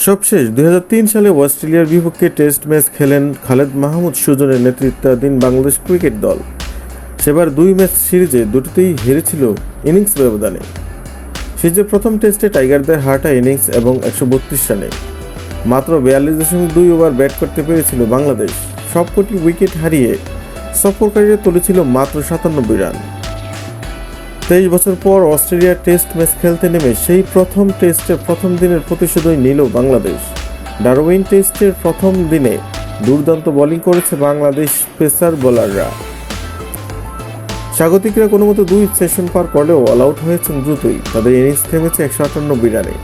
সবশেষ 2003 সালে অস্ট্রেলিয়ার বিপক্ষে টেস্ট ম্যাচ খেলেন খালেদ মাহমুদ সুজনের নেতৃত্বাধীন বাংলাদেশ ক্রিকেট দল। সেবার 2 ম্যাচ সিরিজে দুটিতেই হেরেছিল ইনিংস ব্যবধানে। সিরিজের প্রথম টেস্টে টাইগারদের হারটা ইনিংস এবং 132 রানে। মাত্র 42.2 ওভার ব্যাট করতে পেরেছিল বাংলাদেশ। সবকটি উইকেট হারিয়ে সফরকারীরা তুলেছিল মাত্র 97 রান। 23 বছর পর অস্ট্রেলিয়ার টেস্ট ম্যাচ খেলতে নেমে সেই প্রথম টেস্টের প্রথম দিনের প্রতিশোধই নিল বাংলাদেশ। ডারউইন টেস্টের প্রথম দিনে দুর্দান্ত বোলিং করেছে বাংলাদেশ পেসার বোলাররা। স্বাগতিকরা কোনোমতো 2 সেশন পার করলেও অল আউট হয়েছেন দ্রুতই। তাদের ইনিংস থেমেছে 198 রানে।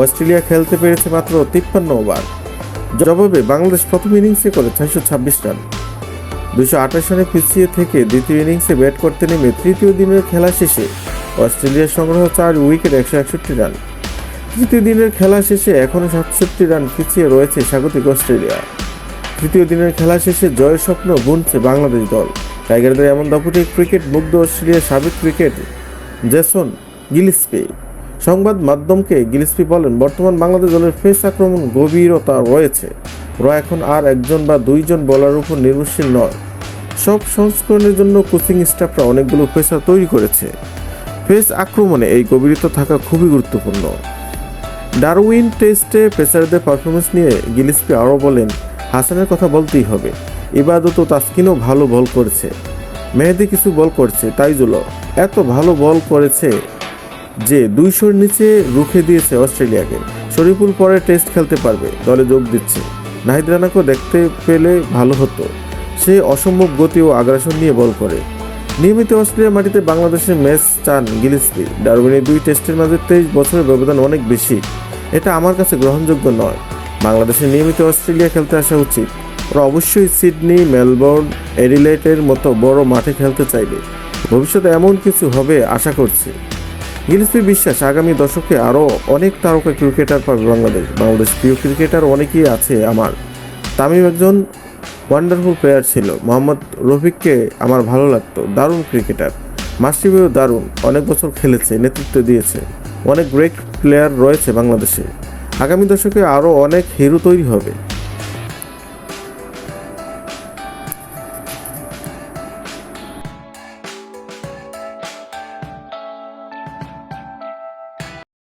অস্ট্রেলিয়া খেলতে পেরেছে মাত্র 53 ওভার। জবাবে বাংলাদেশ প্রথম ইনিংসে করে 626 রান। 228 রানে পিছিয়ে থেকে দ্বিতীয় ইনিংসে ব্যাট করতে নেমে তৃতীয় দিনের খেলা শেষে অস্ট্রেলিয়ার সংগ্রহ 4 উইকেট 161 রান। তৃতীয় দিনের খেলা শেষে এখনও 67 রান পিছিয়ে রয়েছে স্বাগতিক অস্ট্রেলিয়া। তৃতীয় দিনের খেলা শেষে জয়ের স্বপ্ন বুনছে বাংলাদেশ দল। টাইগারদের এমন দাপুটে ক্রিকেট মুগ্ধ অস্ট্রেলিয়ার সাবেক ক্রিকেট জেসন গিলস্পি। সংবাদ মাধ্যমকে গিলস্পি বলেন, বর্তমান বাংলাদেশ দলের পেস আক্রমণ গভীরতা রয়েছে। এখন আর একজন বা দুইজন বোলারের উপর নির্ভরশীল নয়। সব সংস্করণের জন্য কোচিং স্টাফরা অনেকগুলো পেসার তৈরি করেছে। পেস আক্রমণে এই গভীরতা থাকা খুবই গুরুত্বপূর্ণ। ডারউইন টেস্টে পেসারদের পারফরমেন্স নিয়ে গিলস্পি আরও বলেন, হাসানের কথা বলতেই হবে। ইবাদত ও তাসকিনও ভালো বল করেছে। মেহেদি কিছু বল করছে। তাইজুলও এত ভালো বল করেছে যে 200-র নিচে রুখে দিয়েছে অস্ট্রেলিয়াকে। শরীফুল পরে টেস্ট খেলতে পারবে, দলে যোগ দিচ্ছে। নাহিদ রানাকেও দেখতে পেলে ভালো হতো। সে অসম্ভব গতি ও আগ্রাসন নিয়ে বল করে। নিয়মিত অস্ট্রেলিয়ার মাটিতে বাংলাদেশের ম্যাচ চান গিলস্পি। ডারউইনের 2 টেস্টের মাঝে 23 বছরের ব্যবধান অনেক বেশি। এটা আমার কাছে গ্রহণযোগ্য নয়। বাংলাদেশের নিয়মিত অস্ট্রেলিয়া খেলতে আসা উচিত। ওরা অবশ্যই সিডনি, মেলবোর্ন, এডিলেডের মতো বড় মাঠে খেলতে চাইবে। ভবিষ্যতে এমন কিছু হবে আশা করছি। গিলস্পির বিশ্বাস, আগামী দশকে আরও অনেক তারকা ক্রিকেটার পাবে বাংলাদেশ প্রিয় ক্রিকেটার অনেকেই আছে আমার। তামিম একজন ওয়ান্ডারফুল প্লেয়ার ছিল। মোহাম্মদ রফিককে আমার ভালো লাগতো, দারুণ ক্রিকেটার। মাশরাফিও দারুণ, অনেক বছর খেলেছে, নেতৃত্ব দিয়েছে। অনেক গ্রেট প্লেয়ার রয়েছে বাংলাদেশে। আগামী দশকে আরও অনেক হিরো তৈরি হবে।